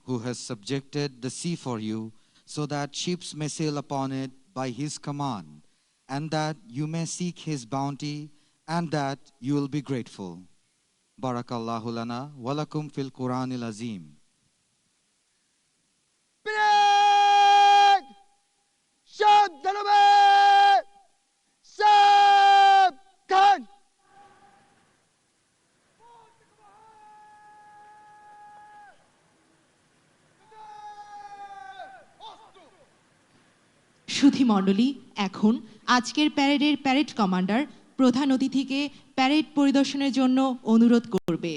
who has subjected the sea for you, so that ships may sail upon it by his command, and that you may seek his bounty, and that you will be grateful. Barakallahu lana walakum fil Quranil Azim. Break! Shabdalube! Sabkan! সুধীমণ্ডলী, এখন আজকের প্যারেডের parade commander প্রধান অতিথিকে parade পরিদর্শনের জন্য অনুরোধ করবে।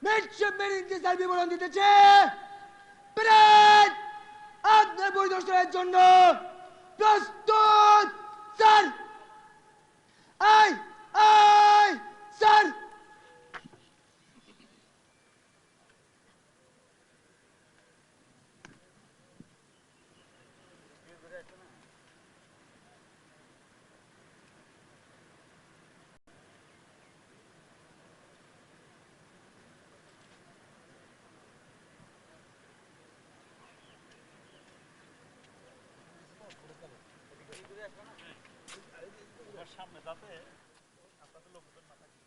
Midshipman ইন্তেজার বিবরণ দিতেছে। প্যারেড আপনার পরিদর্শনের জন্য প্রস্তুত স্যার। I sir. সামনে যাতে আপনাদের লোকজন না থাকে।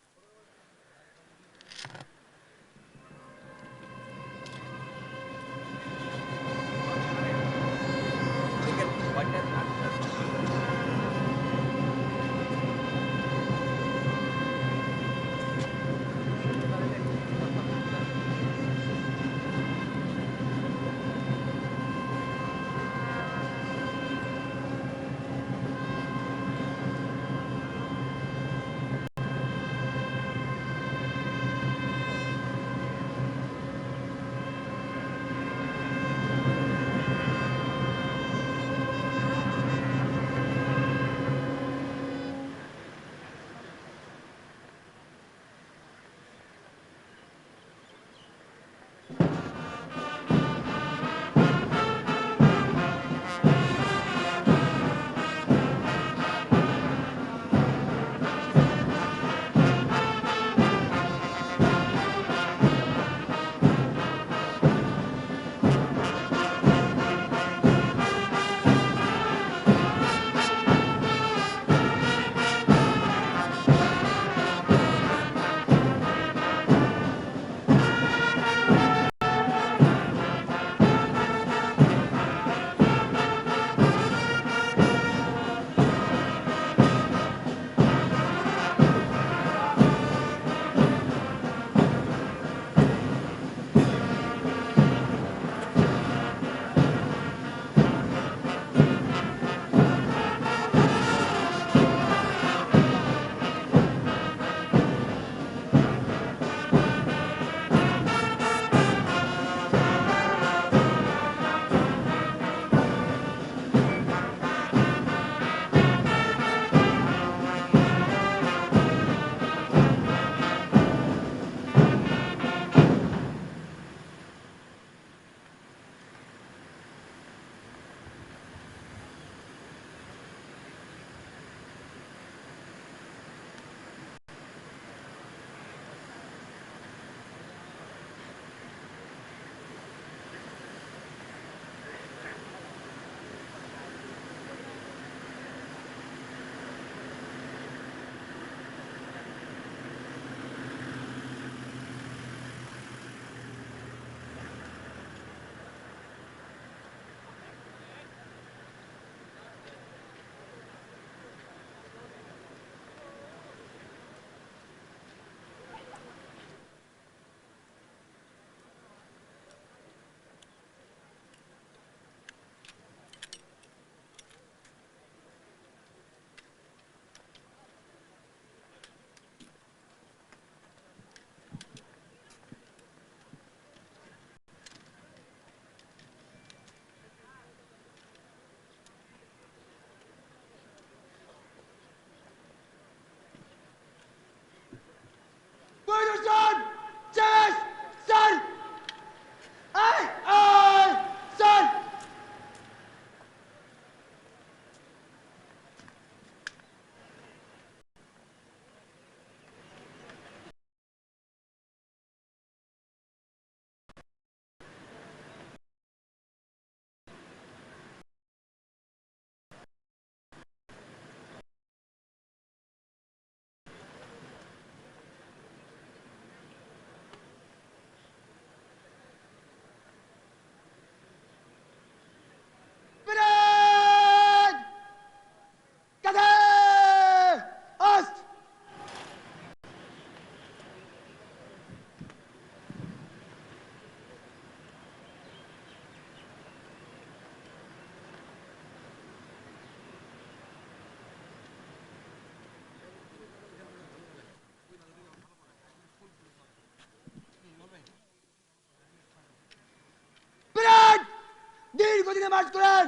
গতিতে মার্চ করার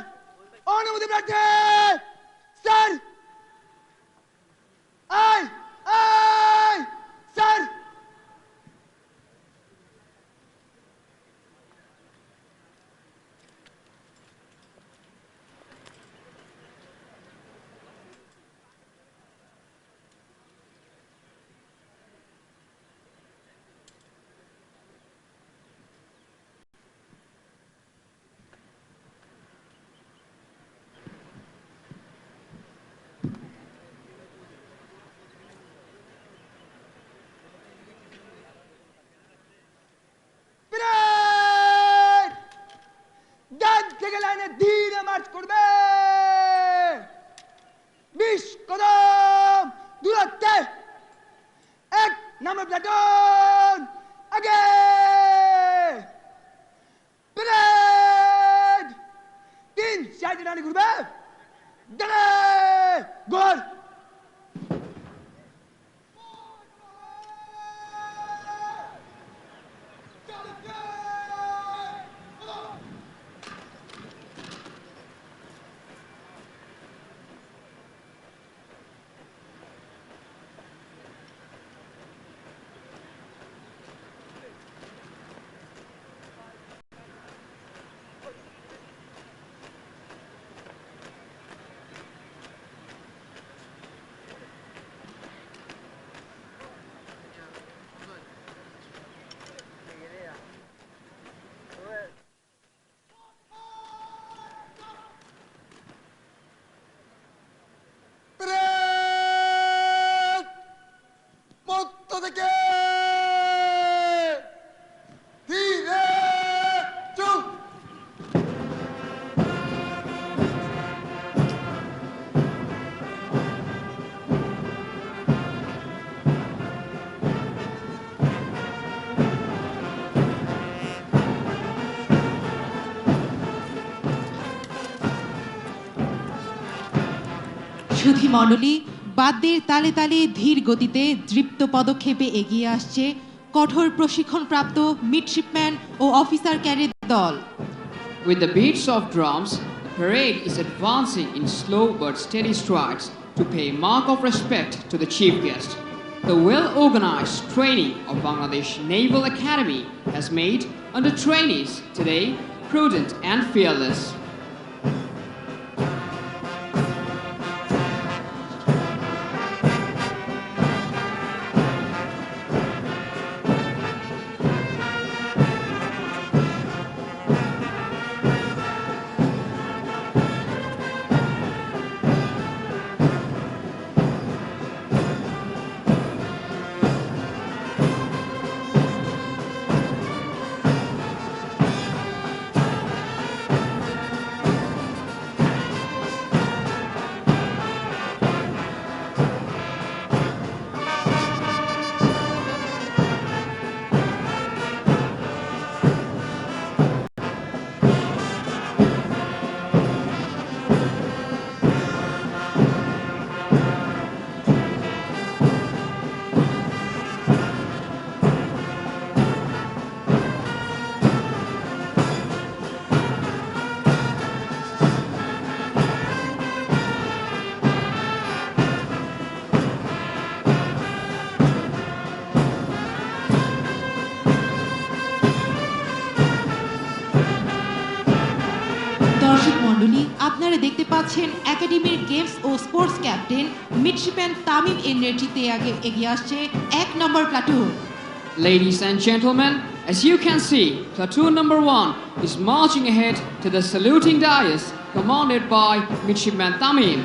অনুমতি প্রার্থী স্যার। Aye aye sir. ডান থেকে লাইনে ধীরে মার্চ করবে, 20 কদম দূরত্বে 1 নম্বর প্লাটুন আগে। প্যারেড 3 সাইডে ডানে ঘুরবে, ডানে ঘোর। মধ্য থেকে ধীরে চুপ। সুধী মণ্ডলী, বাদ্যের তালে তালে ধীর গতিতে দৃপ্ত পদক্ষেপে এগিয়ে আসছে কঠোর প্রশিক্ষণপ্রাপ্ত মিডশিপম্যান ও অফিসার ক্যাডেট দল। With the beats of drums, the parade is advancing in slow but steady strides to pay mark of respect to the chief guest. The well-organized training of Bangladesh Naval Academy has made under trainees today prudent and fearless. দর্শক মণ্ডলী, আপনারা দেখতে পাচ্ছেন একাডেমির games ও sports captain midshipman Tamim এর নেতৃত্বে এগিয়ে আসছে 1 নম্বর platoon. Ladies and gentlemen, as you can see, platoon number 1 is marching ahead to the saluting dais commanded by Midshipman Tamim.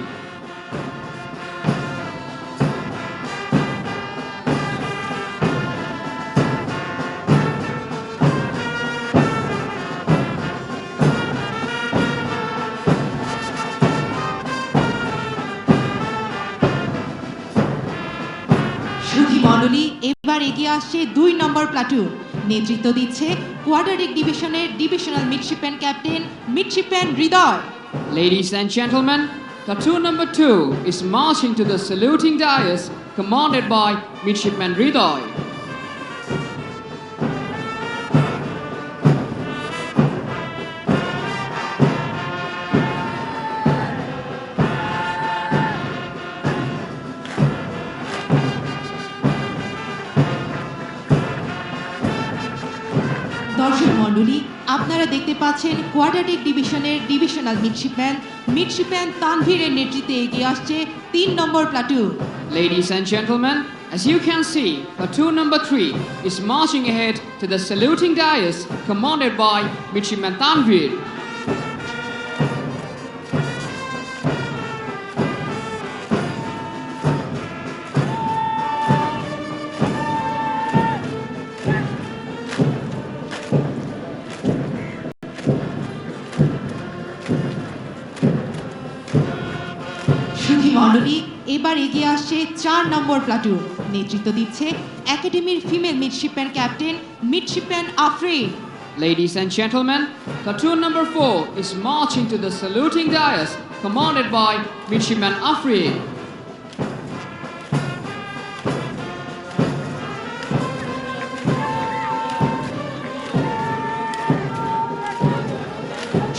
সুধী মণ্ডলী, এবার এগিয়ে আসছে 2 নম্বর প্লাটুন। নেতৃত্ব দিচ্ছে কোয়ার্টারিক ডিভিশনের divisional midshipman captain midshipman Hridoy. Ladies and gentlemen, platoon number 2 is marching to the saluting dais commanded by Midshipman Hridoy. দর্শক মণ্ডলী, আপনারা দেখতে পাচ্ছেন কোয়াড্রাটিক ডিভিশনের ডিভিশনাল মিডশিপম্যান তানভীরের নেতৃত্বে এগিয়ে আসছে 3 নম্বর platoon. Ladies and gentlemen, as you can see, platoon number 3 is marching ahead to the saluting dais commanded by Midshipman Tanveer. সুধী মণ্ডলী, এবার এগিয়ে আসছে 4 নম্বর প্লাটুন। নেতৃত্ব দিচ্ছে একাডেমির female midshipman captain midshipman Afrin. Ladies and gentlemen, platoon number 4 is marching to the saluting dais commanded by Midshipman Afrin.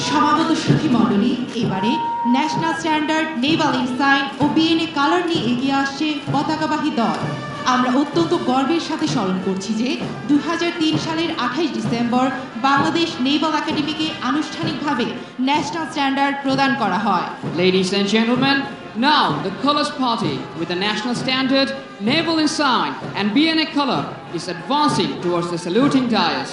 সমাগত সুধী মণ্ডলী, এবারে ন্যাশনাল স্ট্যান্ডার্ড নেভাল ইনসাইন ও বিএনএ কালার নিয়ে এগিয়ে আসছে পতাকাবাহী দল। আমরা অত্যন্ত গর্বের সাথে স্মরণ করছি যে 2003 সালের 28 ডিসেম্বর বাংলাদেশ নেভাল একাডেমিকে আনুষ্ঠানিকভাবে ন্যাশনাল স্ট্যান্ডার্ড প্রদান করা হয়। Ladies and gentlemen, now the colors party with the national standard, naval ensign and BNA color is advancing towards the saluting dais.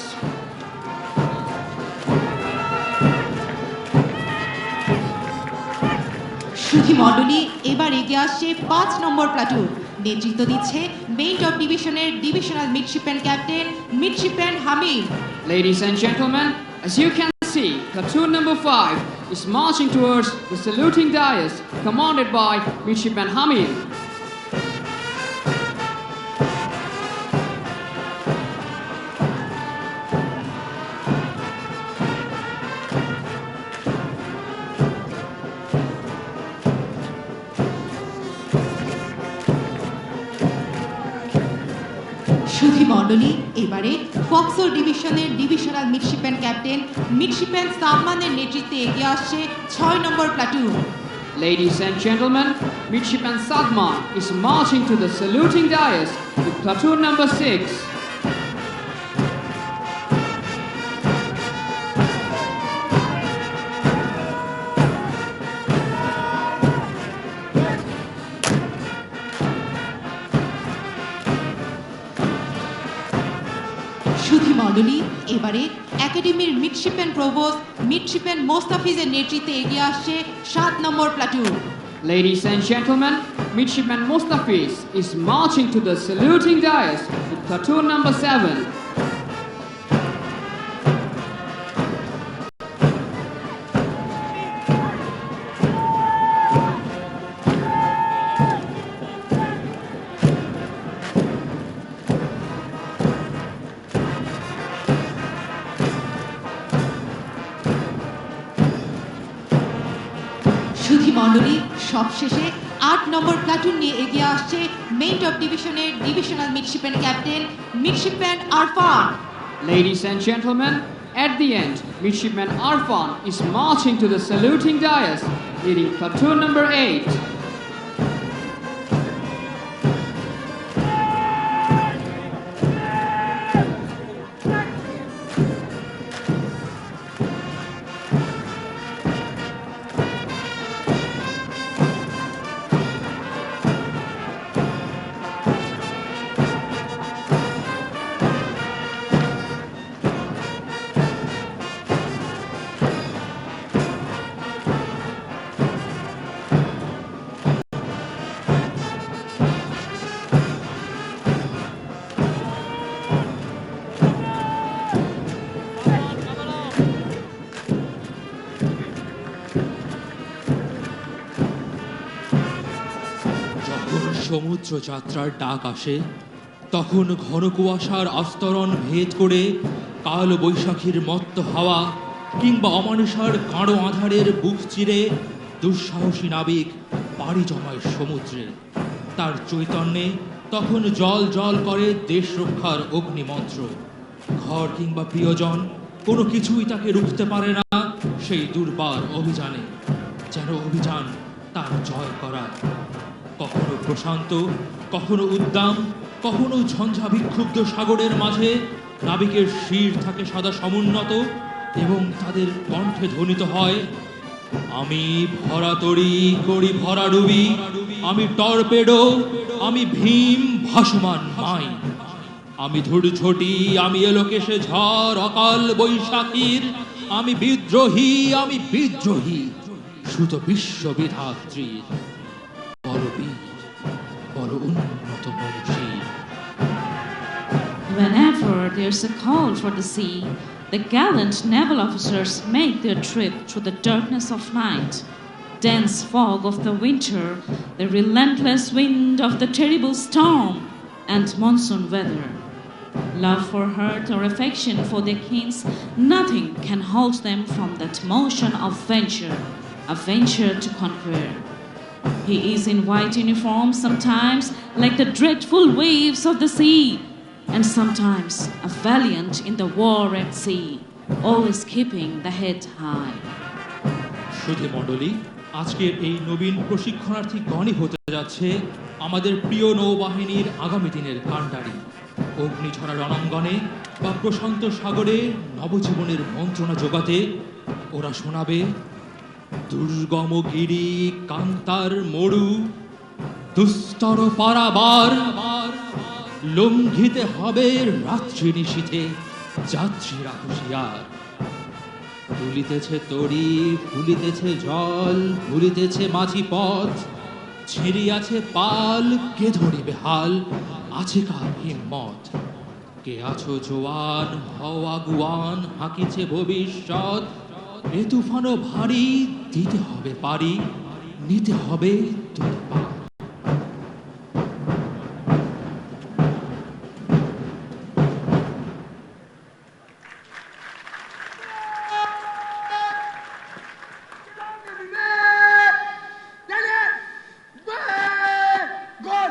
সুধী মণ্ডলী, এবার এগিয়ে আসছে 5 নম্বর প্লাটুন। নেতৃত্ব দিচ্ছে মেইন অফ ডিভিশনের divisional midshipman captain midshipman Hamid. Ladies and gentlemen, as you can see, platoon number 5 is marching towards the saluting dais commanded by Midshipman Hamid. সুধী মণ্ডলী, এবারে ফক্সোল ডিভিশনের ডিভিশনাল মিডশিপম্যান ক্যাপ্টেন মিডশিপম্যান সালমানের নেতৃত্বে এগিয়ে আসছে 6 নম্বর platoon. Ladies and gentlemen, Midshipman Sadman is marching to the saluting dais with platoon number 6. সুধী মণ্ডলী, এবারে একাডেমির মিডশিপম্যান প্রভোস্ট মিডশিপম্যান মোস্তাফিজের নেতৃত্বে এগিয়ে আসছে 7 নম্বর platoon. Ladies and gentlemen, Midshipman Mustafiz is marching to the saluting dais with platoon number 7. সুধী মণ্ডলী, সবশেষে 8 নম্বর platoon নিয়ে এগিয়ে আসছে মেইন অফ ডিভিশনের divisional midshipman captain midshipman Arfan. Ladies and gentlemen, at the end, Midshipman Arfan is marching to the saluting dais, leading platoon number 8. সমুদ্র যাত্রার ডাক আসে, তখন ঘন কুয়াশার আস্তরণ ভেদ করে কাল বৈশাখীর মত্ত হাওয়া কিংবা অমানুষার গাঢ় আধারের বুক চিরে দুঃসাহসী নাবিক পাড়ি জমায় সমুদ্রে। তার চৈতন্যে তখন জল জল করে দেশ রক্ষার অগ্নিমন্ত্র। ঘর কিংবা প্রিয়জন কোনো কিছুই তাকে রুখতে পারে না সেই দুর্বার অভিযানে, যেন অভিযান তার জয় করা। কখনো প্রশান্ত, কখনো উদ্দাম, কখনো ঝঞ্ঝা বিক্ষুব্ধ সাগরের মাঝে নাবিকের শির থাকে সদা সমুন্নত এবং তাদের কণ্ঠে ধ্বনিত হয়, আমি ভরা তরি করি ভরা ডুবি, আমি টর্পেডো, আমি ভীম ভাসমান মাই, আমি ধূড়ঝটি, আমি এলোকেশে ঝড় অকাল বৈশাখীর, আমি বিদ্রোহী, আমি বিদ্রোহী সুত বিশ্ববিধাত্রীর, বড় বীর, বড় উন্নত বংশীর। Whenever there's a call for the sea, the gallant naval officers make their trip through the darkness of night, dense fog of the winter, the relentless wind of the terrible storm, and monsoon weather. Love for hurt or affection for their kins, nothing can hold them from that motion of venture, a venture to conquer. He is in white uniform sometimes like the dreadful waves of the sea, and sometimes a valiant in the war at sea, always keeping the head high. সুধী মণ্ডলী, আজকের এই নবীন প্রশিক্ষণার্থী গণই হতে যাচ্ছে আমাদের প্রিয় নৌবাহিনীর আগামী দিনের কাণ্ডারি। অগ্নিঝরা রণাঙ্গনে বা প্রশান্ত সাগরে নবজীবনের মন্ত্রণা জোগাতে ওরা শোনাবে দুর্গম গিরি কান্তার মরু, দুস্তর পারাবার, লঙ্ঘিতে হবে রাত্রি নিশীথে যাত্রীরা হুঁশিয়ার। তুলিতেছে তরি, ফুলিতেছে জল, ভুলিতেছে মাঝি পথ, ছিঁড়িয়াছে পাল, কে ধরিবে হাল, আছে কার হিম্মত। কে আছো জোয়ান, হও আগুয়ান, হাঁকিছে ভবিষ্যৎ, এ তুফানও ভারী, দিতে হবে পারি, নিতে হবে তোর পা। Gol!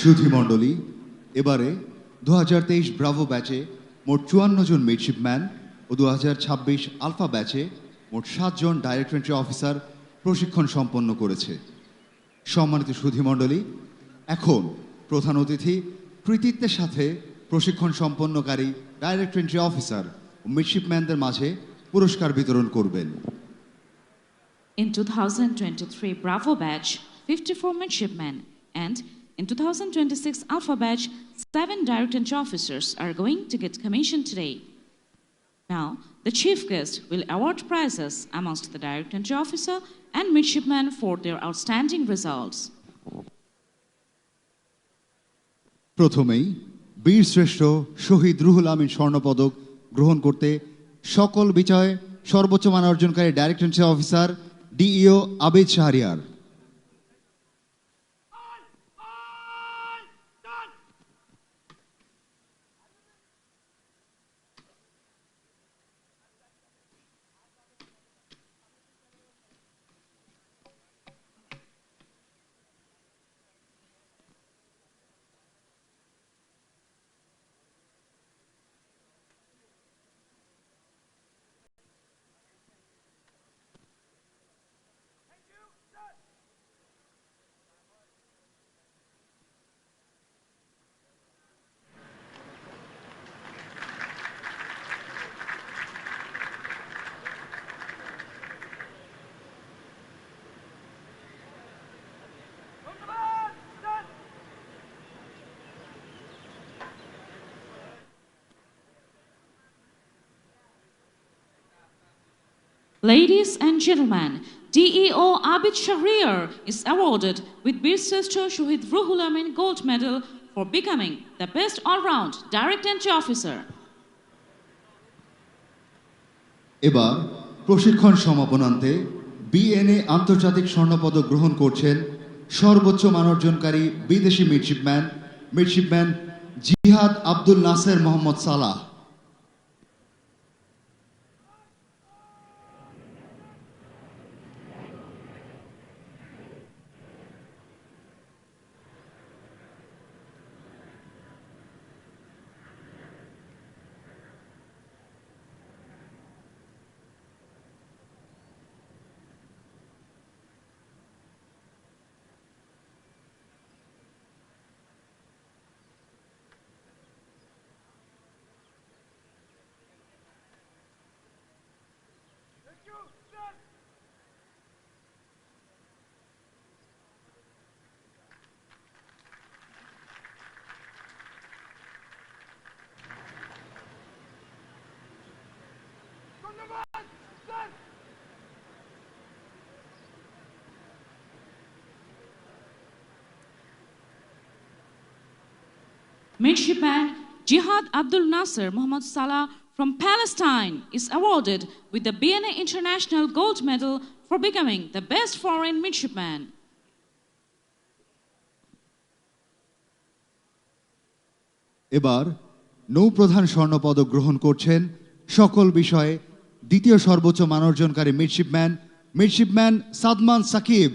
সুধীমণ্ডলী, এবারে 2023 ব্রাভো ব্যাচে মোট 54 জন মিডশিপম্যান ও 2026 আলফা ব্যাচে মোট 7 জন ডাইরেক্ট এন্ট্রি অফিসার প্রশিক্ষণ সম্পন্ন করেছে। সম্মানিত সুধীমণ্ডলী, এখন প্রধান অতিথি কৃতিত্বের সাথে প্রশিক্ষণ সম্পন্নকারী ডাইরেক্ট এন্ট্রি অফিসার ও মিডশিপম্যানদের মাঝে পুরস্কার বিতরণ করবেন। In 2023 Bravo batch, 54 midshipmen, and in 2026 Alpha batch, 7 direct entry officers are going to get commissioned today. Now, the chief guest will award prizes amongst the direct entry officer and midshipmen for their outstanding results. প্রথমেই বীরশ্রেষ্ঠ শহীদ রুহুল আমিন স্বর্ণপদক গ্রহণ করতে সকল বিষয়ে সর্বোচ্চ মান অর্জনকারী direct entry officer DEO Abid Shahriar. Ladies and gentlemen, DEO Abid Shahriar is awarded with Bীরশ্রেষ্ঠ Shahid Ruhul Amin Gold Medal for becoming the best all-round direct entry officer. এবার প্রশিক্ষণ সমাপনান্তে বিএনএ আন্তর্জাতিক স্বর্ণপদক গ্রহণ করছেন সর্বোচ্চ মান অর্জনকারী বিদেশি মিডশিপম্যান জিহাদ আব্দুল নাসের মোহাম্মদ সালাহ। Midshipman Jihad Abdul Nasser Muhammad Salah from Palestine is awarded with the BNA International Gold Medal for becoming the best foreign midshipman. এবার নৌপ্রধান স্বর্ণপদক গ্রহণ করছেন সকল বিষয়ে দ্বিতীয় সর্বোচ্চ মান অর্জনকারী midshipman Sadman Sakib.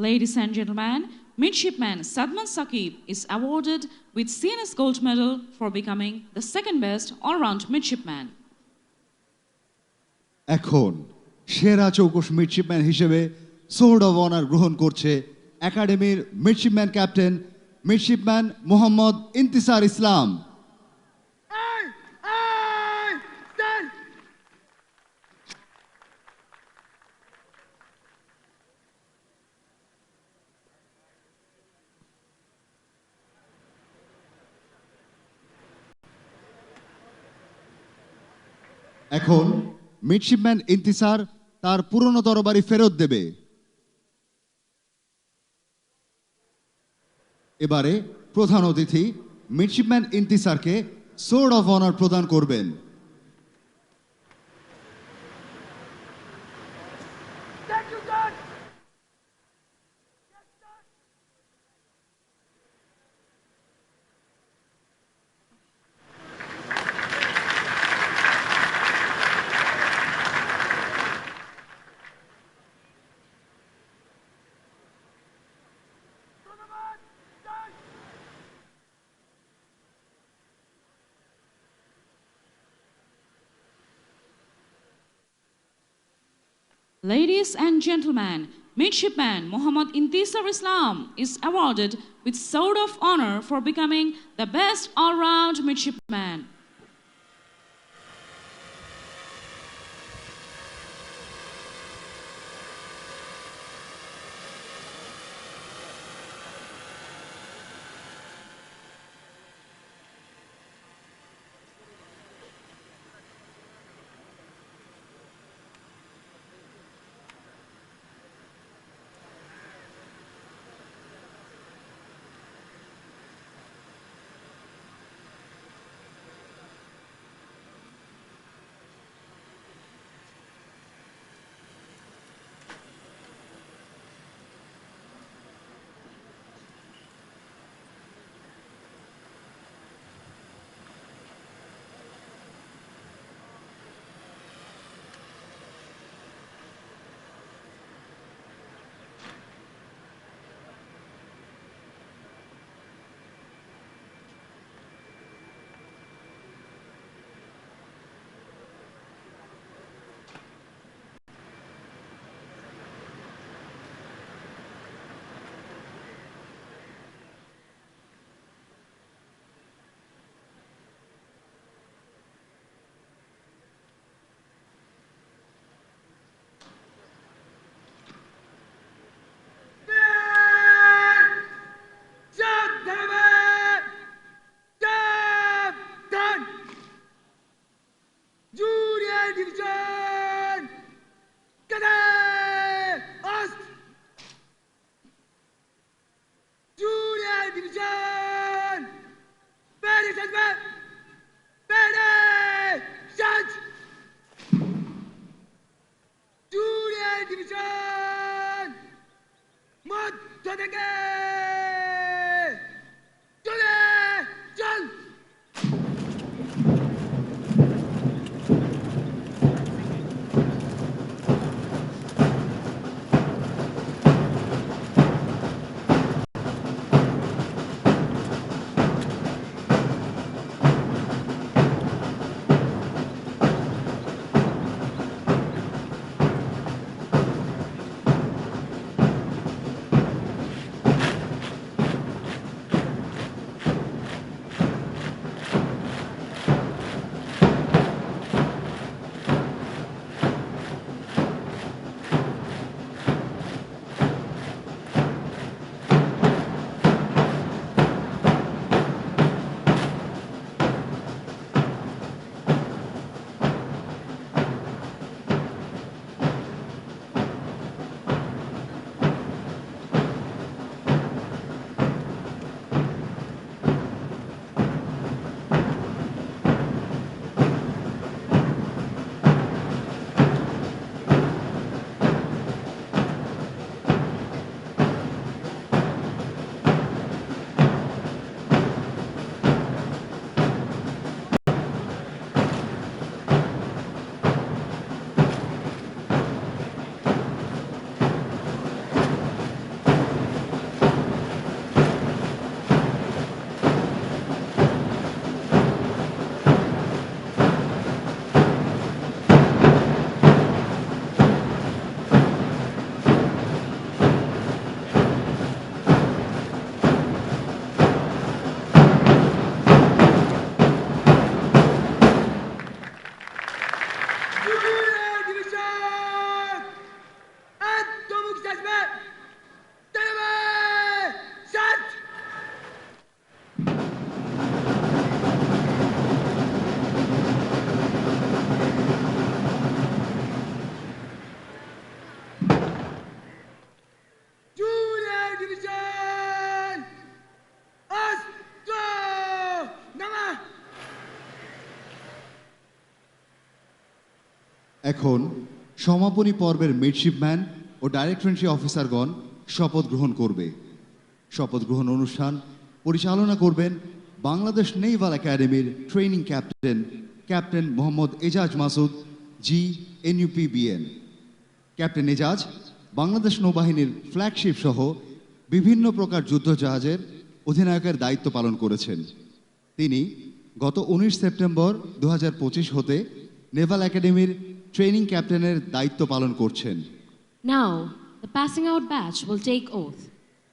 Ladies and gentlemen, Midshipman Sadman Saqib is awarded with CNS Gold Medal for becoming the second best all-round midshipman. এখন সেরা চৌকস মিডশিপম্যান হিসেবে সোর্ড অফ অনার গ্রহণ করছে একাডেমির midshipman captain midshipman Mohammad Intisar Islam. এখন মিডশিপম্যান ইন্তিসার তার পুরনো তরবারি ফেরত দেবে। এবারে প্রধান অতিথি মিডশিপম্যান ইন্তিসারকে সোর্ড অফ অনার প্রদান করবেন। Thank you, God. Ladies and gentlemen, Midshipman Muhammad Intisar Islam is awarded with Sword of Honor for becoming the best all-round midshipman. এখন সমাপনী পর্বের মিডশিপম্যান ও ডাইরেক্টর এন্ট্রি অফিসারগণ শপথ গ্রহণ করবে। শপথ গ্রহণ অনুষ্ঠান পরিচালনা করবেন বাংলাদেশ নেভাল একাডেমির ট্রেনিং ক্যাপ্টেন মোহাম্মদ এজাজ মাসুদ, জি, NUPBN। ক্যাপ্টেন এজাজ বাংলাদেশ নৌবাহিনীর ফ্ল্যাগশিপ সহ বিভিন্ন প্রকার যুদ্ধজাহাজের অধিনায়কের দায়িত্ব পালন করেছেন। তিনি গত 19 সেপ্টেম্বর 2025 হতে নেভাল একাডেমির ট্রেনিং ক্যাপ্টেনের দায়িত্ব পালন করছেন। Now, the passing out batch will take oath.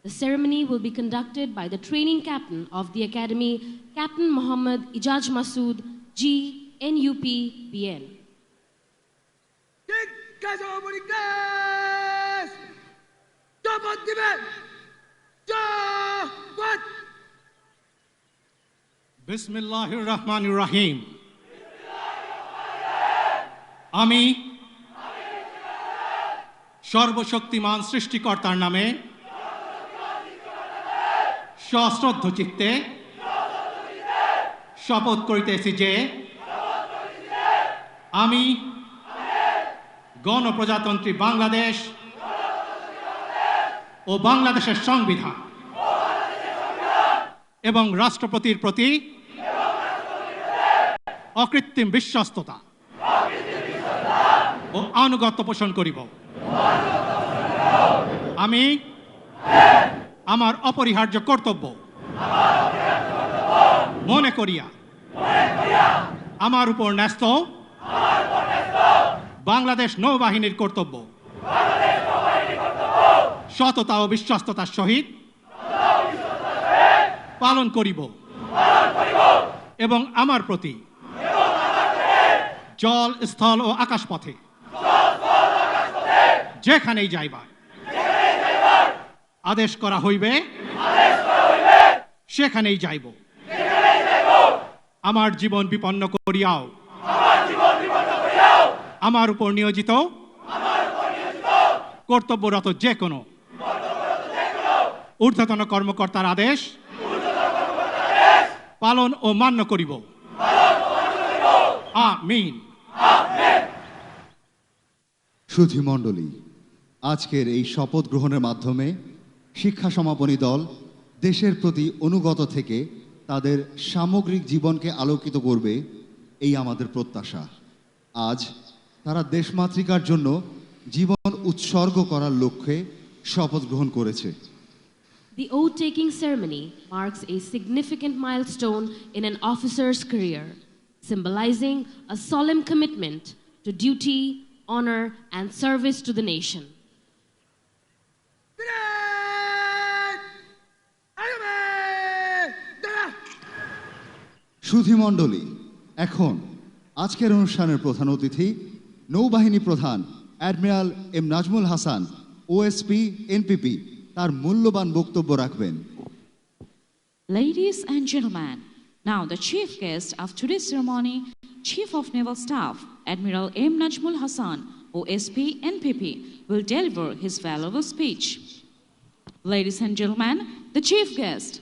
The ceremony will be conducted by the training captain of the academy, Captain Mohammad Ijaz Masood, G, NUPBN. বিসমিল্লাহির রহমানির রহিম। আমি সর্বশক্তিমান সৃষ্টিকর্তার নামে সশ্রদ্ধ চিত্তে শপথ করিতেছি যে আমি গণপ্রজাতন্ত্রী বাংলাদেশ ও বাংলাদেশের সংবিধান এবং রাষ্ট্রপতির প্রতি অকৃত্রিম বিশ্বস্ততা ও আনুগত্য পোষণ করিব। আমি আমার অপরিহার্য কর্তব্য মনে করিয়া আমার উপর ন্যস্ত বাংলাদেশ নৌবাহিনীর কর্তব্য সততা ও বিশ্বস্ততার সহিত পালন করিব এবং আমার প্রতি জল, স্থল ও আকাশ পথে যেখানেই যাইবার আদেশ করা হইবে সেখানেই যাইব। আমার জীবন বিপন্ন করিয়াও আমার উপর নিয়োজিত কর্তব্যরত যে কোনো ঊর্ধ্বতন কর্মকর্তার আদেশ পালন ও মান্য করিব। আমিন। সুধীমণ্ডলী, আজকের এই শপথ গ্রহণের মাধ্যমে শিক্ষা সমাপনী দল দেশের প্রতি অনুগত থেকে তাদের সামগ্রিক জীবনকে আলোকিত করবে, এই আমাদের প্রত্যাশা। আজ তারা দেশমাতৃকার জন্য জীবন উৎসর্গ করার লক্ষ্যে শপথ গ্রহণ করেছে। The oath-taking ceremony marks a significant milestone in an officer's career, symbolizing a solemn commitment to duty, honor, and service to the nation. সুধীমণ্ডলী, এখন আজকের অনুষ্ঠানের প্রধান অতিথি নৌবাহিনী প্রধান admiral M Nazmul Hasan, OSP NPP, তার মূল্যবান বক্তব্য রাখবেন। Ladies and gentlemen, now the chief guest of today's ceremony, Chief of Naval Staff, Admiral M. Najmul Hassan, OSP NPP, will deliver his valuable speech. Ladies and gentlemen, the chief guest.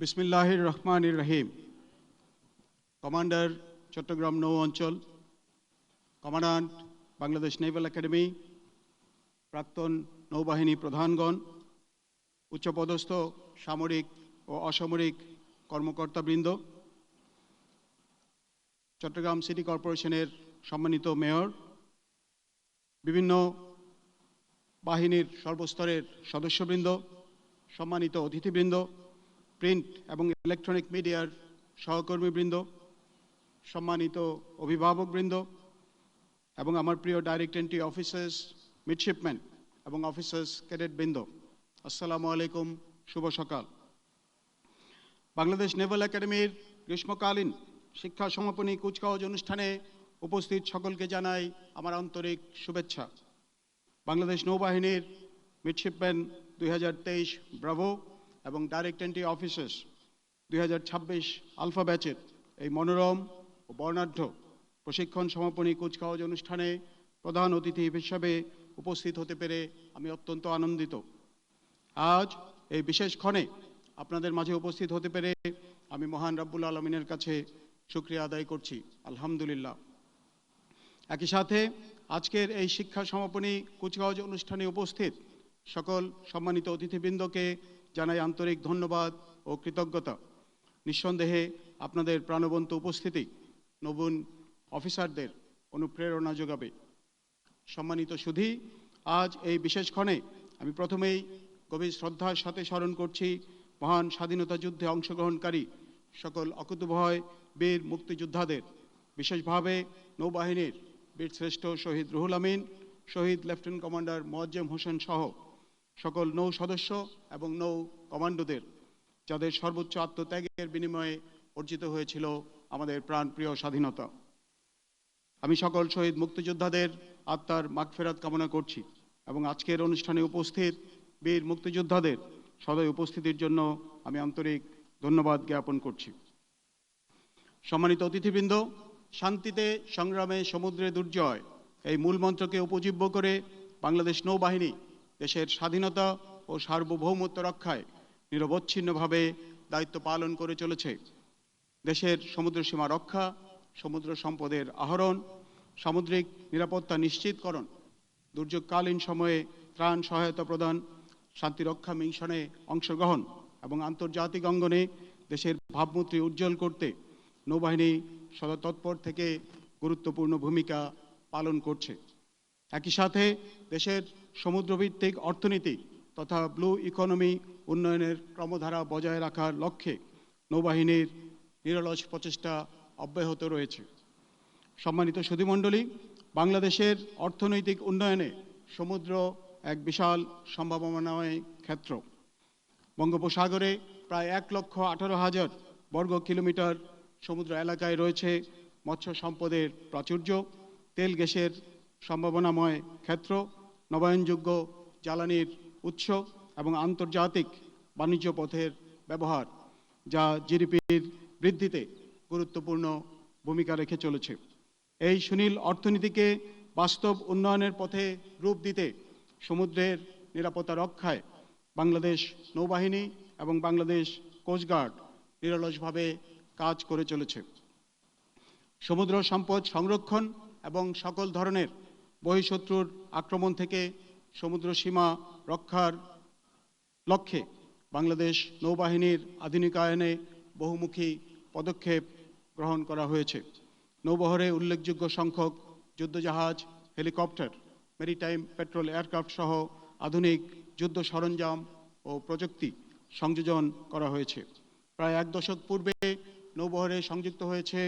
বিসমিল্লাহির রহমানির রহিম। Commander, Chittagong নৌ অঞ্চল, commandant, Bangladesh Naval academy, প্রাক্তন নৌবাহিনী প্রধানগণ, উচ্চপদস্থ সামরিক ও অসামরিক কর্মকর্তাবৃন্দ, Chittagong city কর্পোরেশনের সম্মানিত মেয়র, বিভিন্ন বাহিনীর সর্বস্তরের সদস্যবৃন্দ, সম্মানিত অতিথিবৃন্দ, প্রিন্ট এবং ইলেকট্রনিক মিডিয়ার সহকর্মীবৃন্দ, সম্মানিত অভিভাবকবৃন্দ এবং আমার প্রিয় ডাইরেক্ট এন্ট্রি অফিসার্স, মিডশিপম্যান এবং অফিসার্স ক্যাডেটবৃন্দ, আসসালামু আলাইকুম, শুভ সকাল। বাংলাদেশ নেভাল একাডেমির গ্রীষ্মকালীন শিক্ষা সমাপনী কুচকাওয়াজ অনুষ্ঠানে উপস্থিত সকলকে জানাই আমার আন্তরিক শুভেচ্ছা। বাংলাদেশ নৌবাহিনীর মিডশিপম্যান 2023 ব্রাভো এবং ডাইরেক্ট এন্ট্রি অফিসার্স 2026 আলফা ব্যাচের এই মনোরম ও বর্ণাঢ্য প্রশিক্ষণ সমাপনী কুচকাওয়াজ অনুষ্ঠানে প্রধান অতিথি হিসেবে উপস্থিত হতে পেরে আমি অত্যন্ত আনন্দিত। আজ এই বিশেষ ক্ষণে আপনাদের মাঝে উপস্থিত হতে পেরে আমি মহান রব্বুল আলমিনের কাছে শুকরিয়া আদায় করছি, আলহামদুলিল্লাহ। একই সাথে আজকের এই শিক্ষা সমাপনী কুচকাওয়াজ অনুষ্ঠানে উপস্থিত সকল সম্মানিত অতিথিবৃন্দকে জানাই আন্তরিক ধন্যবাদ ও কৃতজ্ঞতা। নিঃসন্দেহে আপনাদের প্রাণবন্ত উপস্থিতি নবীন অফিসারদের অনুপ্রেরণা যোগাবে। সম্মানিত সুধী, আজ এই বিশেষ ক্ষণে আমি প্রথমেই গভীর শ্রদ্ধার সাথে স্মরণ করছি মহান স্বাধীনতা যুদ্ধে অংশগ্রহণকারী সকল অকুতোভয় বীর মুক্তিযোদ্ধাদের, বিশেষভাবে নৌবাহিনীর বীরশ্রেষ্ঠ শহীদ রুহুল আমিন, শহীদ লেফটেন্যান্ট কমান্ডার মোয়াজ্জেম হোসেন সহ সকল নৌ সদস্য এবং নৌ কমান্ডোদের, যাদের সর্বোচ্চ আত্মত্যাগের বিনিময়ে অর্জিত হয়েছিল আমাদের প্রাণপ্রিয় স্বাধীনতা। আমি সকল শহীদ মুক্তিযোদ্ধাদের আত্মার মাগফিরাত কামনা করছি এবং আজকের অনুষ্ঠানে উপস্থিত বীর মুক্তিযোদ্ধাদের সদয় উপস্থিতির জন্য আমি আন্তরিক ধন্যবাদ জ্ঞাপন করছি। সম্মানিত অতিথিবৃন্দ, শান্তিতে সংগ্রামে সমুদ্রে দুর্জয় এই মূল মন্ত্রকে উপজীব্য করে বাংলাদেশ নৌবাহিনী দেশের স্বাধীনতা ও সার্বভৌমত্ব রক্ষায় নিরবচ্ছিন্নভাবে দায়িত্ব পালন করে চলেছে। দেশের সমুদ্র সীমা রক্ষা, সমুদ্র সম্পদের আহরণ, সামুদ্রিক নিরাপত্তা নিশ্চিতকরণ, দুর্যোগকালীন সময়ে ত্রাণ সহায়তা প্রদান, শান্তিরক্ষা মিশনে অংশগ্রহণ এবং আন্তর্জাতিক অঙ্গনে দেশের ভাবমূর্তি উজ্জ্বল করতে নৌবাহিনী সদা তৎপর থেকে গুরুত্বপূর্ণ ভূমিকা পালন করছে। একই সাথে দেশের সমুদ্রভিত্তিক অর্থনীতি তথা ব্লু ইকোনমি উন্নয়নের ক্রমধারা বজায় রাখার লক্ষ্যে নৌবাহিনীর নিরলস প্রচেষ্টা অব্যাহত রয়েছে। সম্মানিত সুধীমণ্ডলী, বাংলাদেশের অর্থনৈতিক উন্নয়নে সমুদ্র এক বিশাল সম্ভাবনাময় ক্ষেত্র। বঙ্গোপসাগরে প্রায় 1,18,000 বর্গ কিলোমিটার সমুদ্র এলাকায় রয়েছে মৎস্য সম্পদের প্রাচুর্য, তেল গ্যাসের সম্ভাবনাময় ক্ষেত্র, নবায়নযোগ্য জ্বালানির উৎস এবং আন্তর্জাতিক বাণিজ্য পথের ব্যবহার, যা জিডিপির বৃদ্ধিতে গুরুত্বপূর্ণ ভূমিকা রেখে চলেছে। এই সুনীল অর্থনীতিকে বাস্তব উন্নয়নের পথে রূপ দিতে সমুদ্রের নিরাপত্তা রক্ষায় বাংলাদেশ নৌবাহিনী এবং বাংলাদেশ কোস্টগার্ড নিরলসভাবে কাজ করে চলেছে। সমুদ্র সম্পদ সংরক্ষণ এবং সকল ধরনের বহিঃশত্রুর আক্রমণ থেকে সমুদ্র সীমা রক্ষার লক্ষ্যে বাংলাদেশ নৌবাহিনীর আধুনিকায়নে বহুমুখী পদক্ষেপ গ্রহণ করা হয়েছে। নৌবহরে উল্লেখযোগ্য সংখ্যক যুদ্ধজাহাজ, হেলিকপ্টার, মেরিটাইম পেট্রোল এয়ারক্রাফট সহ আধুনিক যুদ্ধ সরঞ্জাম ও প্রযুক্তি সংযোজন করা হয়েছে। প্রায় 1 দশক পূর্বে নৌবহরে সংযুক্ত হয়েছে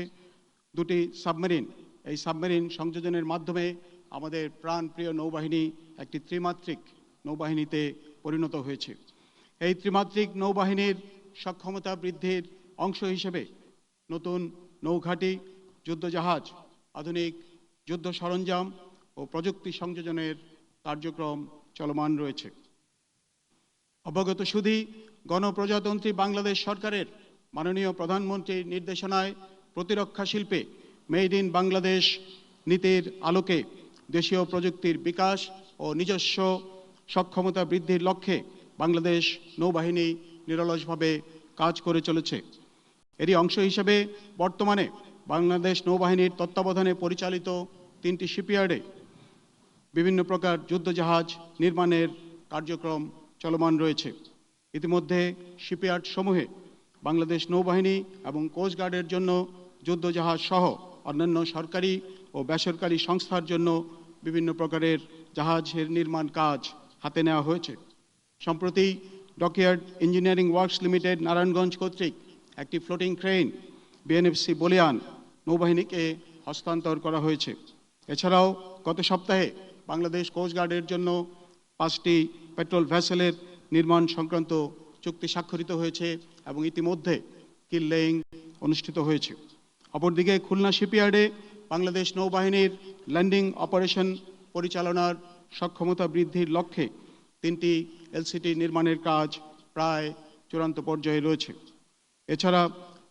2টি সাবমেরিন। এই সাবমেরিন সংযোজনের মাধ্যমে আমাদের প্রাণপ্রিয় নৌবাহিনী একটি ত্রিমাত্রিক নৌবাহিনীতে পরিণত হয়েছে। এই ত্রিমাত্রিক নৌবাহিনীর সক্ষমতা বৃদ্ধির অংশ হিসেবে নতুন নৌঘাঁটি, যুদ্ধজাহাজ, আধুনিক যুদ্ধ সরঞ্জাম ও প্রযুক্তি সংযোজনের কার্যক্রম চলমান রয়েছে। অবগত সুধী, গণপ্রজাতন্ত্রী বাংলাদেশ সরকারের মাননীয় প্রধানমন্ত্রীর নির্দেশনায় প্রতিরক্ষা শিল্পে মেড ইন বাংলাদেশ নীতির আলোকে দেশীয় প্রযুক্তির বিকাশ ও নিজস্ব সক্ষমতা বৃদ্ধির লক্ষ্যে বাংলাদেশ নৌবাহিনী নিরলসভাবে কাজ করে চলেছে। এরই অংশ হিসেবে বর্তমানে বাংলাদেশ নৌবাহিনীর তত্ত্বাবধানে পরিচালিত 3টি শিপইয়ার্ডে বিভিন্ন প্রকার যুদ্ধজাহাজ নির্মাণের কার্যক্রম চলমান রয়েছে। ইতিমধ্যে শিপইয়ার্ড সমূহে বাংলাদেশ নৌবাহিনী এবং কোস্টগার্ডের জন্য যুদ্ধজাহাজ সহ অন্যান্য সরকারি ও বেসরকারি সংস্থার জন্য বিভিন্ন প্রকারের জাহাজের নির্মাণ কাজ হাতে নেওয়া হয়েছে। সম্প্রতি dockyard engineering works limited Narayanganj কর্তৃক একটি ফ্লোটিং ক্রেন বিএনএফসি বলিয়ান নৌবাহিনীকে হস্তান্তর করা হয়েছে। এছাড়াও গত সপ্তাহে বাংলাদেশ কোস্টগার্ডের জন্য 5টি পেট্রোল ভেসেলের নির্মাণ সংক্রান্ত চুক্তি স্বাক্ষরিত হয়েছে এবং ইতিমধ্যে কিল লেইং অনুষ্ঠিত হয়েছে। অপরদিকে খুলনা শিপইয়ার্ডে বাংলাদেশ নৌবাহিনীর ল্যান্ডিং অপারেশন পরিচালনার সক্ষমতা বৃদ্ধির লক্ষ্যে 3টি এলসিটি নির্মাণের কাজ প্রায় চূড়ান্ত পর্যায়ে রয়েছে। এছাড়া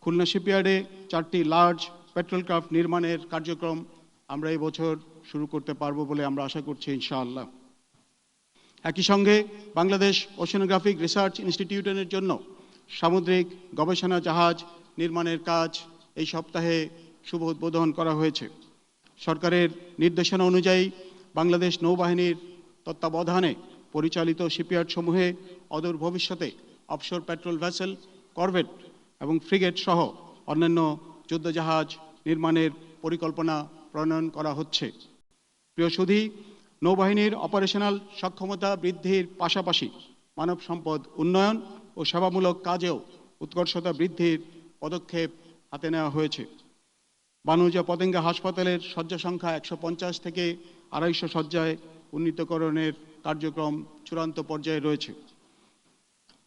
খুলনা শিপইয়ার্ডে 4টি লার্জ পেট্রোল ক্রাফট নির্মাণের কার্যক্রম আমরা এই বছর শুরু করতে পারবো বলে আমরা আশা করছি ইনশাআল্লাহ। একই সঙ্গে বাংলাদেশ ওশেনোগ্রাফিক রিসার্চ ইনস্টিটিউটের জন্য সামুদ্রিক গবেষণা জাহাজ নির্মাণের কাজ এই সপ্তাহে শুভ উদ্বোধন করা হয়েছে। সরকারের নির্দেশনা অনুযায়ী বাংলাদেশ নৌবাহিনীর তত্ত্বাবধানে পরিচালিত শিপইয়ার্ড সমূহে অদূর ভবিষ্যতে অফশোর পেট্রোল ভেসেল, করভেট এবং ফ্রিগেট সহ অন্যান্য যুদ্ধজাহাজ নির্মাণের পরিকল্পনা প্রণয়ন করা হচ্ছে। প্রিয় সুধী, নৌবাহিনীর অপারেশনাল সক্ষমতা বৃদ্ধির পাশাপাশি মানব সম্পদ উন্নয়ন ও সেবামূলক কাজেও উৎকর্ষতা বৃদ্ধির পদক্ষেপ হাতে নেওয়া হয়েছে। বানুজা পতেঙ্গা হাসপাতালের শয্যা সংখ্যা 150 থেকে 250 শয্যায় উন্নীতকরণের কার্যক্রম চূড়ান্ত পর্যায়ে রয়েছে।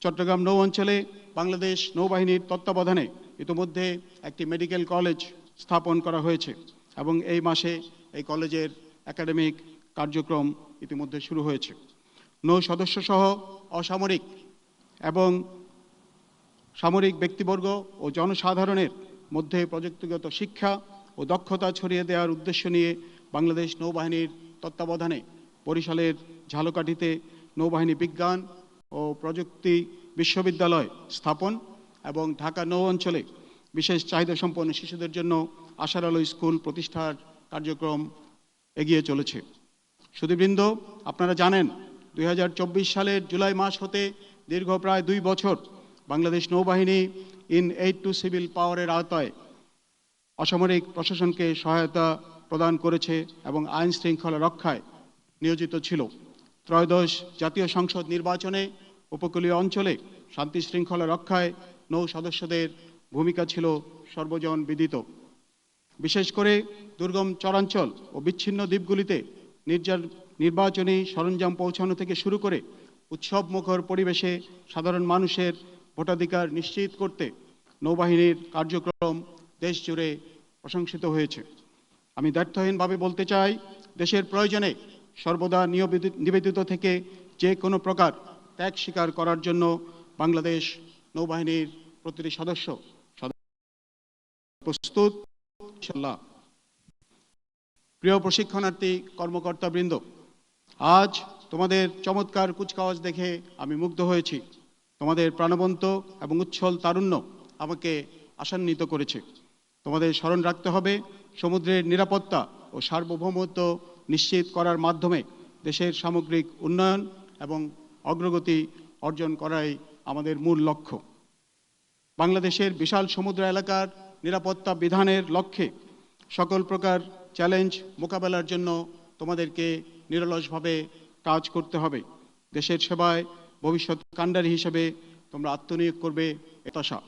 চট্টগ্রাম নৌ অঞ্চলে বাংলাদেশ নৌবাহিনীর তত্ত্বাবধানে ইতিমধ্যে একটি মেডিকেল কলেজ স্থাপন করা হয়েছে এবং এই মাসে এই কলেজের একাডেমিক কার্যক্রম ইতিমধ্যে শুরু হয়েছে। নৌ সদস্য সহ অসামরিক এবং সামরিক ব্যক্তিবর্গ ও জনসাধারণের মধ্যে প্রযুক্তিগত শিক্ষা ও দক্ষতা ছড়িয়ে দেওয়ার উদ্দেশ্য নিয়ে বাংলাদেশ নৌবাহিনীর তত্ত্বাবধানে বরিশালের ঝালকাঠিতে নৌবাহিনী বিজ্ঞান ও প্রযুক্তি বিশ্ববিদ্যালয় স্থাপন এবং ঢাকা নৌ অঞ্চলে বিশেষ চাহিদা সম্পন্ন শিশুদের জন্য আশার আলো স্কুল প্রতিষ্ঠার কার্যক্রম এগিয়ে চলেছে। সুধীবৃন্দ, আপনারা জানেন 2024 সালের জুলাই মাস হতে দীর্ঘ প্রায় 2 বছর বাংলাদেশ নৌবাহিনী ইন এইড টু সিভিল পাওয়ারের আওতায় অসামরিক প্রশাসনকে সহায়তা প্রদান করেছে এবং আইন শৃঙ্খলা রক্ষায় নিয়োজিত ছিল। ত্রয়োদশ জাতীয় সংসদ নির্বাচনে উপকূলীয় অঞ্চলে শান্তি শৃঙ্খলা রক্ষায় নৌ সদস্যদের ভূমিকা ছিল সর্বজন বিদিত। বিশেষ করে দুর্গম চরাঞ্চল ও বিচ্ছিন্ন দ্বীপগুলিতে নির্বাচনী সরঞ্জাম পৌঁছানো থেকে শুরু করে উৎসব মুখর পরিবেশে সাধারণ মানুষের ভোটাধিকার নিশ্চিত করতে নৌবাহিনীর কার্যক্রম দেশ জুড়ে প্রশংসিত হয়েছে। আমি দ্ব্যর্থহীনভাবে বলতে চাই, দেশের প্রয়োজনে সর্বদা নিবেদিত থেকে যে কোনো প্রকার ত্যাগ স্বীকার করার জন্য বাংলাদেশ নৌবাহিনীর প্রতিটি সদস্য প্রস্তুত ইনশাআল্লাহ। প্রিয় প্রশিক্ষণার্থী কর্মকর্তাবৃন্দ, আজ তোমাদের চমৎকার কুচকাওয়াজ দেখে আমি মুগ্ধ হয়েছি। তোমাদের প্রাণবন্ত এবং উচ্ছল তারুণ্য আমাকে আশান্বিত করেছে। তোমাদের স্মরণ রাখতে হবে, সমুদ্রের নিরাপত্তা ও সার্বভৌমত্ব নিশ্চিত করার মাধ্যমে দেশের সামগ্রিক উন্নয়ন এবং অগ্রগতি অর্জন করাই আমাদের মূল লক্ষ্য। বাংলাদেশের বিশাল সমুদ্র এলাকার নিরাপত্তা বিধানের লক্ষ্যে সকল প্রকার চ্যালেঞ্জ মোকাবেলার জন্য তোমাদেরকে নিরলসভাবে কাজ করতে হবে। দেশের সেবায় ভবিষ্যৎ কাণ্ডারী হিসেবে তোমরা আত্মনিয়োগ করবে প্রত্যাশা।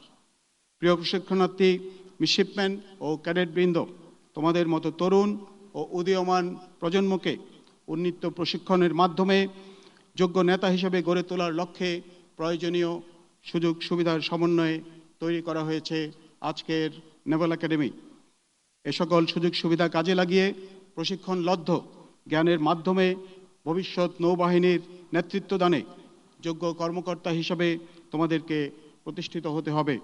প্রিয় প্রশিক্ষণার্থী মিডশিপম্যান ও ক্যাডেটবৃন্দ, তোমাদের মতো তরুণ ও উদীয়মান প্রজন্মকে উন্নীত প্রশিক্ষণের মাধ্যমে যোগ্য নেতা হিসেবে গড়ে তোলার লক্ষ্যে প্রয়োজনীয় সুযোগ সুবিধার সমন্বয়ে তৈরি করা হয়েছে আজকের নেভাল একাডেমি। এ সকল সুযোগ সুবিধা কাজে লাগিয়ে প্রশিক্ষণলব্ধ জ্ঞানের মাধ্যমে ভবিষ্যৎ নৌবাহিনীর নেতৃত্বদানে যোগ্য কর্মকর্তা হিসাবে তোমাদেরকে প্রতিষ্ঠিত হতে হবে।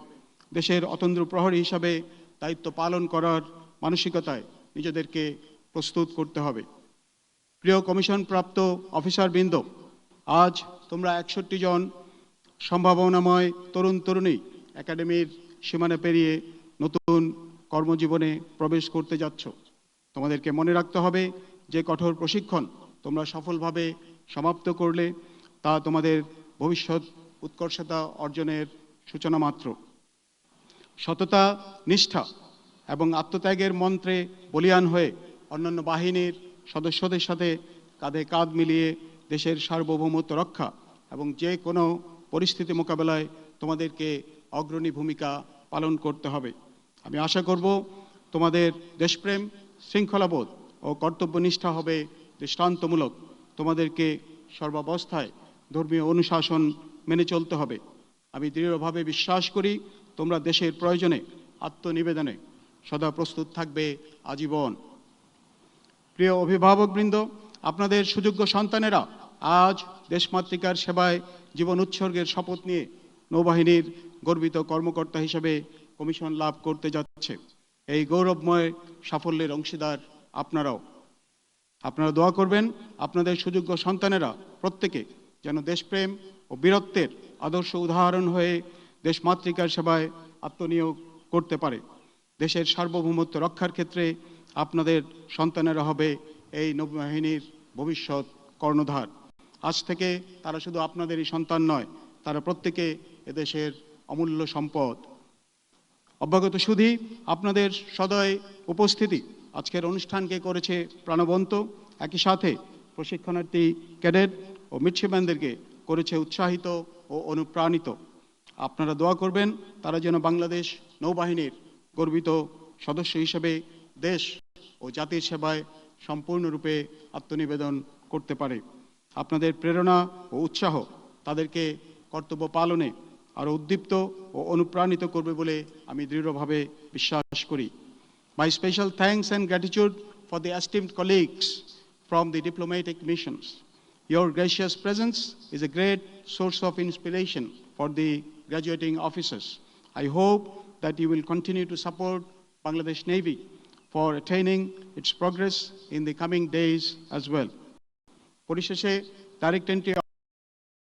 দেশের অতন্দ্র প্রহরী হিসাবে দায়িত্ব পালন করার মানসিকতায় নিজেদেরকে প্রস্তুত করতে হবে। প্রিয় কমিশনপ্রাপ্ত অফিসারবৃন্দ, আজ তোমরা 61 জন সম্ভাবনাময় তরুণ তরুণী একাডেমির সীমানা পেরিয়ে নতুন কর্মজীবনে প্রবেশ করতে যাচ্ছ। তোমাদেরকে মনে রাখতে হবে যে কঠোর প্রশিক্ষণ তোমরা সফলভাবে সমাপ্ত করলে তা তোমাদের ভবিষ্যৎ উৎকর্ষতা অর্জনের সূচনা মাত্র। সততা, নিষ্ঠা এবং আত্মত্যাগের মন্ত্রে বলীয়ান হয়ে অন্যান্য বাহিনীর সদস্যদের সাথে কাঁধে কাঁধ মিলিয়ে দেশের সার্বভৌমত্ব রক্ষা এবং যে কোনো পরিস্থিতি মোকাবেলায় তোমাদেরকে অগ্রণী ভূমিকা পালন করতে হবে। আমি আশা করব তোমাদের দেশপ্রেম, শৃঙ্খলাবোধ ও কর্তব্যনিষ্ঠা হবে দৃষ্টান্তমূলক। তোমাদেরকে সর্বাবস্থায় ধর্মীয় অনুশাসন মেনে চলতে হবে। আমি দৃঢ়ভাবে বিশ্বাস করি তোমরা দেশের প্রয়োজনে আত্মনিবেদনে সদা প্রস্তুত থাকবে আজীবন। প্রিয় অভিভাবকবৃন্দ, আপনাদের সুযোগ্য সন্তানেরা আজ দেশমাতৃকার সেবায় জীবন উৎসর্গের শপথ নিয়ে নৌবাহিনীর গর্বিত কর্মকর্তা হিসেবে কমিশন লাভ করতে যাচ্ছে। এই গৌরবময় সাফল্যের অংশীদার আপনারাও। আপনারা দোয়া করবেন আপনাদের সুযোগ্য সন্তানেরা প্রত্যেকে যেন দেশপ্রেম ও বীরত্বের আদর্শ উদাহরণ হয়ে দেশমাতৃকার সেবায় আত্মনিয়োগ করতে পারে। দেশের সার্বভৌমত্ব রক্ষার ক্ষেত্রে আপনাদের সন্তানেরা হবে এই নৌবাহিনীর ভবিষ্যৎ কর্ণধার। আজ থেকে তারা শুধু আপনাদেরই সন্তান নয়, তারা প্রত্যেকে এদেশের অমূল্য সম্পদ। অভ্যাগত সুধী, আপনাদের সদয় উপস্থিতি আজকের অনুষ্ঠানকে করেছে প্রাণবন্ত, একই সাথে প্রশিক্ষণার্থী ক্যাডেট ও মিডশিপম্যানদেরকে করেছে উৎসাহিত ও অনুপ্রাণিত। আপনারা দোয়া করবেন তারা যেন বাংলাদেশ নৌবাহিনীর গর্বিত সদস্য হিসেবে দেশ ও জাতির সেবায় সম্পূর্ণরূপে আত্মনিবেদন করতে পারে। আপনাদের প্রেরণা ও উৎসাহ তাদেরকে কর্তব্য পালনে আরও উদ্দীপ্ত ও অনুপ্রাণিত করবে বলে আমি দৃঢ়ভাবে বিশ্বাস করি। My special thanks and gratitude for the esteemed colleagues from the diplomatic missions. Your gracious presence is a great source of inspiration for the graduating officers. I hope that you will continue to support Bangladesh Navy for attaining its progress in the coming days as well. পরিশেষে direct entry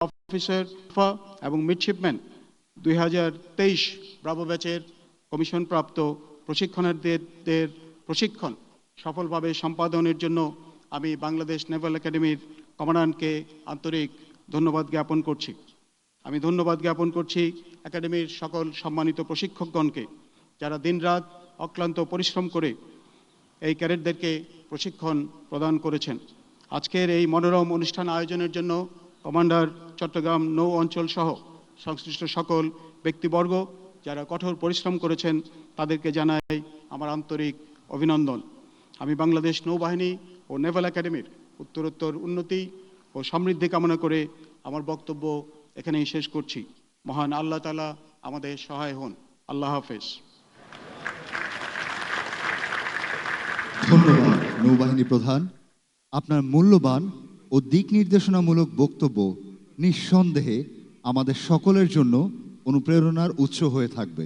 officer এবং midshipman 2023 Bravo ব্যাচের কমিশনপ্রাপ্ত প্রশিক্ষণার্থীদের প্রশিক্ষণ সফলভাবে সম্পাদনের জন্য আমি বাংলাদেশ নেভাল একাডেমির কমান্ডারকে আন্তরিক ধন্যবাদ জ্ঞাপন করছি। আমি ধন্যবাদ জ্ঞাপন করছি একাডেমির সকল সম্মানিত প্রশিক্ষকগণকে, যারা দিনরাত অক্লান্ত পরিশ্রম করে এই ক্যাডেটদেরকে প্রশিক্ষণ প্রদান করেছেন। আজকের এই মনোরম অনুষ্ঠান আয়োজনের জন্য কমান্ডার, চট্টগ্রাম নৌ অঞ্চল সহ সংশ্লিষ্ট সকল ব্যক্তিবর্গ যারা কঠোর পরিশ্রম করেছেন তাদেরকে জানাই আমার আন্তরিক অভিনন্দন। আমি বাংলাদেশ নৌবাহিনী ও নেভাল একাডেমির উত্তরোত্তর উন্নতি ও সমৃদ্ধি কামনা করে আমার বক্তব্য এখানেই শেষ করছি। মহান আল্লাহ তাআলা আমাদের সহায় হন। আল্লাহ হাফেজ। ধন্যবাদ নৌবাহিনী প্রধান। আপনার মূল্যবান ও দিক নির্দেশনামূলক বক্তব্য নিঃসন্দেহে আমাদের সকলের জন্য অনুপ্রেরণার উৎস হয়ে থাকবে।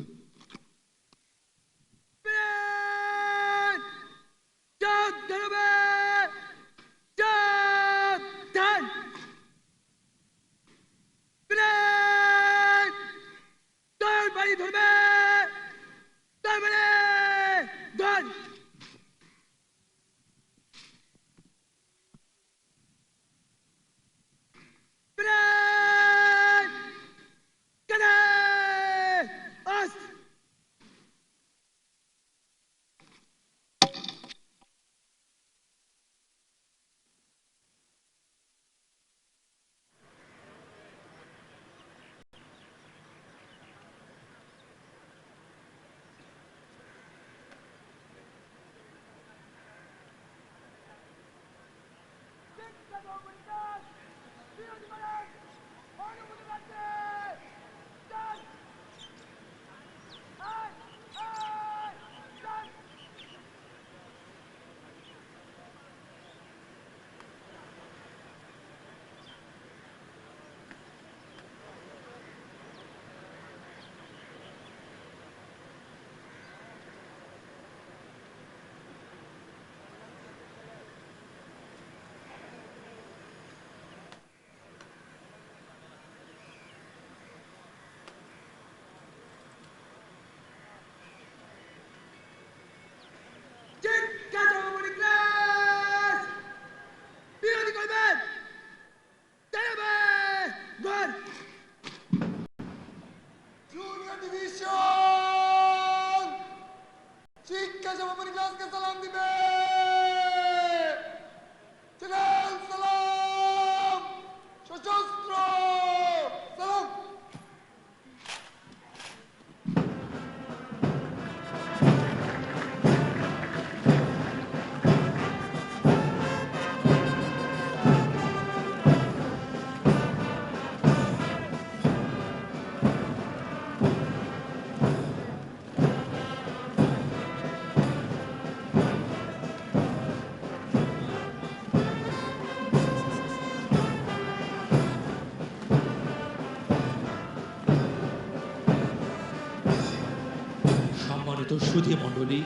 সম্মানিত সুধী মণ্ডলী,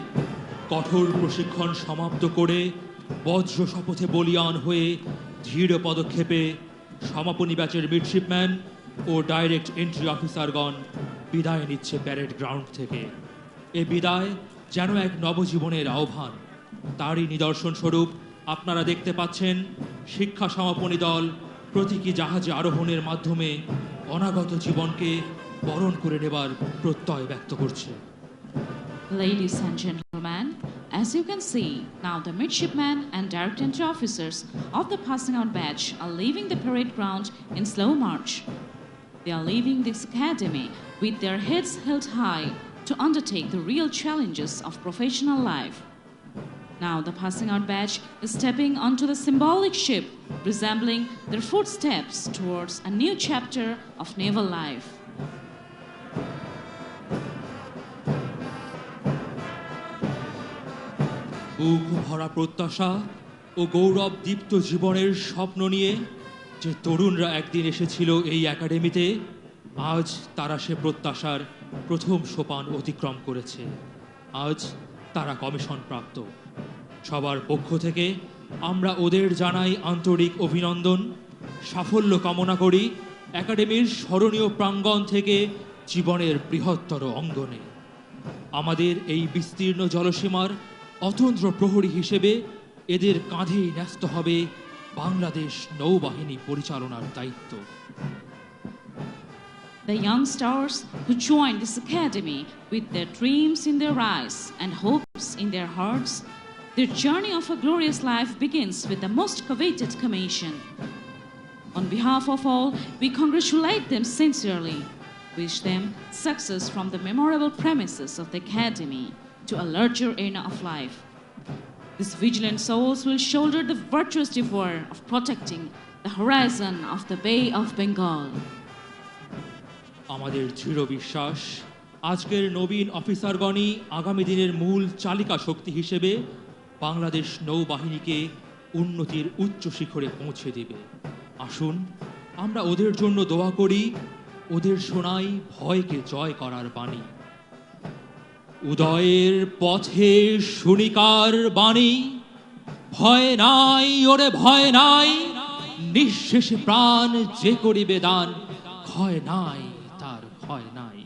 কঠোর প্রশিক্ষণ সমাপ্ত করে বজ্র শপথে বলিয়ান হয়ে দৃঢ় পদক্ষেপে সমাপনী ব্যাচের মিডশিপম্যান ও ডাইরেক্ট এন্ট্রি অফিসারগণ বিদায় নিচ্ছে প্যারেড গ্রাউন্ড থেকে। এ বিদায় যেন এক নবজীবনের আহ্বান। তারই নিদর্শন স্বরূপ আপনারা দেখতে পাচ্ছেন শিক্ষা সমাপনী দল প্রতীকী জাহাজে আরোহণের মাধ্যমে অনাগত জীবনকে বরণ করে নেবার প্রত্যয় ব্যক্ত করছে। Ladies and gentlemen, as you can see, now the midshipmen and direct entry officers of the passing out batch are leaving the parade ground in slow march. They are leaving this academy with their heads held high to undertake the real challenges of professional life. Now the passing out batch is stepping onto the symbolic ship, resembling their footsteps towards a new chapter of naval life. বুক ভরা প্রত্যাশা ও গৌরব দীপ্ত জীবনের স্বপ্ন নিয়ে যে তরুণরা একদিন এসেছিল এই একাডেমিতে, আজ তারা সে প্রত্যাশার প্রথম সোপান অতিক্রম করেছে। আজ তারা কমিশন প্রাপ্ত। সবার পক্ষ থেকে আমরা ওদের জানাই আন্তরিক অভিনন্দন, সাফল্য কামনা করি একাডেমির স্মরণীয় প্রাঙ্গণ থেকে জীবনের বৃহত্তর অঙ্গনে। আমাদের এই বিস্তীর্ণ জলসীমার অতন্ত্র প্রহরী হিসেবে এদের কাঁধেই ন্যস্ত হবে বাংলাদেশ নৌবাহিনী পরিচালনার দায়িত্ব। The young stars who joined this academy with their dreams in their eyes and hopes in their hearts, their journey of a glorious life begins with the most coveted commission. On behalf of all, we congratulate them sincerely, wish them success from the memorable premises of the academy to a larger arena of life. These vigilant souls will shoulder the virtuous devoir of protecting the horizon of the Bay of Bengal. আমাদের দৃঢ় বিশ্বাস আজকের নবীন অফিসারগণই আগামী দিনের মূল চালিকা শক্তি হিসেবে বাংলাদেশ নৌবাহিনীকে উন্নতির উচ্চ শিখরে পৌঁছে দেবে। আসুন আমরা ওদের জন্য দোয়া করি, ওদের শোনাই ভয়কে জয় করার বাণী। উদয়ের পথে শুনিকার বাণী, ভয় নাই ওরে ভয় নাই, নিঃশেষে প্রাণ যে করিবে দান, ক্ষয় নাই তার ভয় নাই।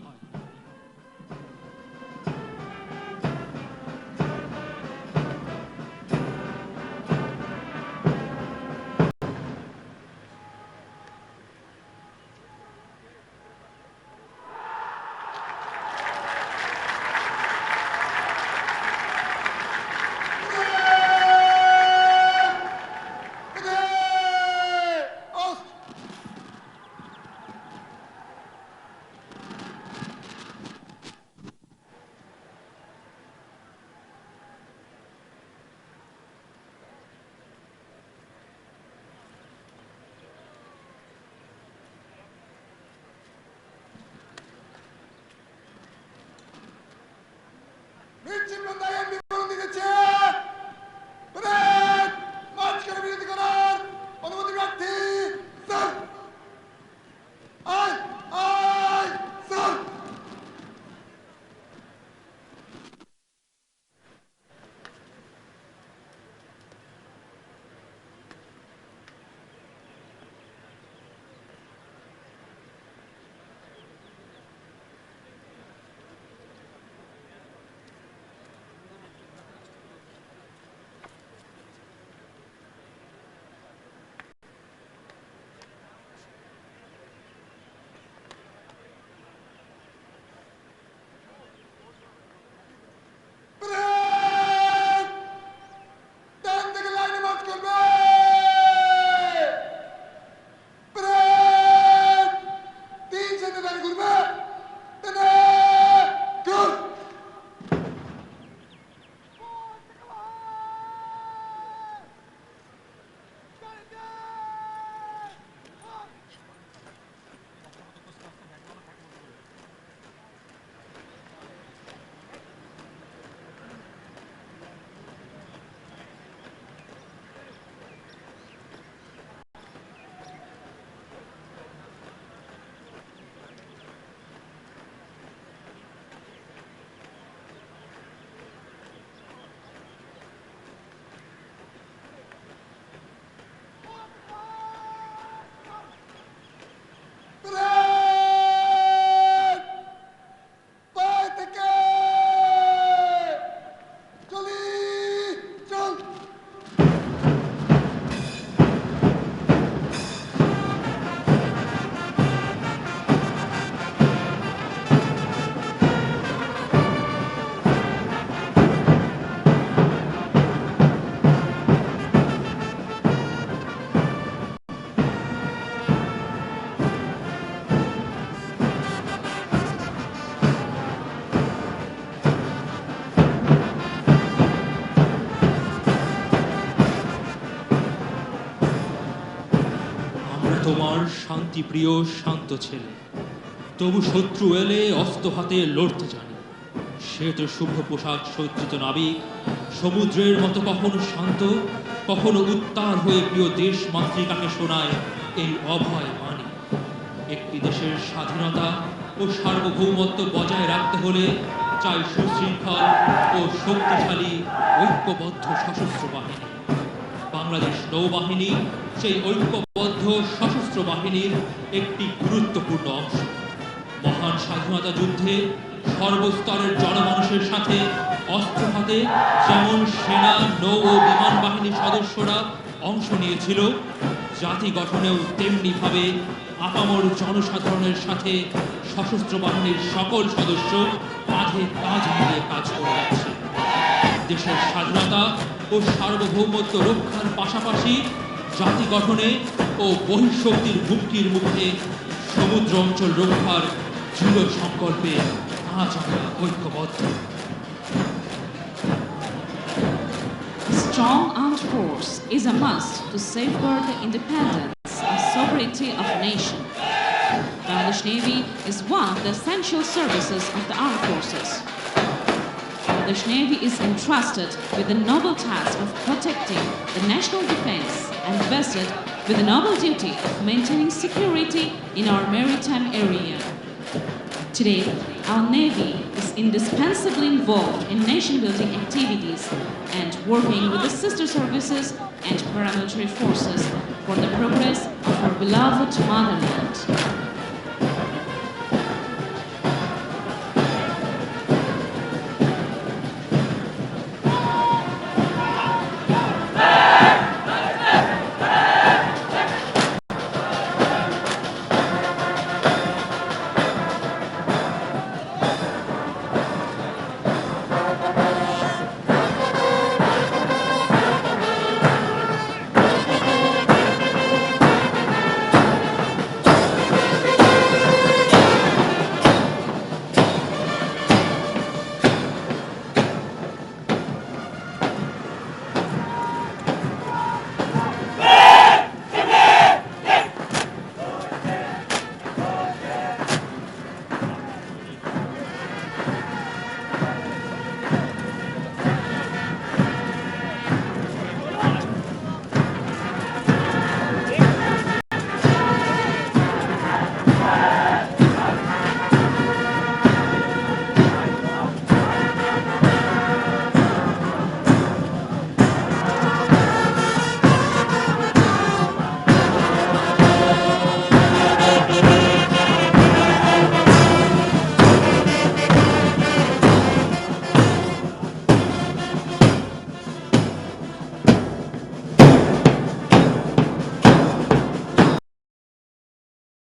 আমার শান্তিপ্রিয় শান্ত ছেলে, তবু শত্রু এলে অস্ত্র হাতে লড়তে জানি। শ্বেত শুভ্র পোশাক সজ্জিত নাবিক, সমুদ্রের মতো কখনো শান্ত, কখনো উত্তাল হয়ে প্রিয় দেশ মাতৃকাকে শোনায় এই অভয় বাণী। একটি দেশের স্বাধীনতা ও সার্বভৌমত্ব বজায় রাখতে হলে চাই সুশৃঙ্খল ও শক্তিশালী ঐক্যবদ্ধ সশস্ত্র বাহিনী। বাংলাদেশ নৌবাহিনী সেই ঐক্যবদ্ধ সশস্ত্র বাহিনীর একটি গুরুত্বপূর্ণ অংশ। মহান স্বাধীনতা যুদ্ধে সর্বস্তরের জনমানুষের সাথে অস্ত্র হাতে যেমন সেনা, নৌ ও বিমান বাহিনীর সদস্যরা অংশ নিয়েছিল, জাতি গঠনেও তেমনিভাবে আপামর জনসাধারণের সাথে সশস্ত্র বাহিনীর সকল সদস্য কাঁধে কাঁধ মিলিয়ে কাজ করে যাচ্ছে। দেশের স্বাধীনতা ও সার্বভৌমত্ব রক্ষার পাশাপাশি জাতি গঠনে ও বহিঃশক্তির হুমকির মুখে সমুদ্র অঞ্চল রক্ষার দৃঢ় সংকল্পে আজ আমরা ঐক্যবদ্ধ। Strong armed force is a must to safeguard the independence and sovereignty of a nation. Bangladesh Navy is one of the essential services of the armed forces. Bangladesh Navy is entrusted with the noble task of protecting the national defense and vested with the noble duty of maintaining security in our maritime area. Today, our Navy is indispensably involved in nation-building activities and working with the sister services and paramilitary forces for the progress of our beloved motherland.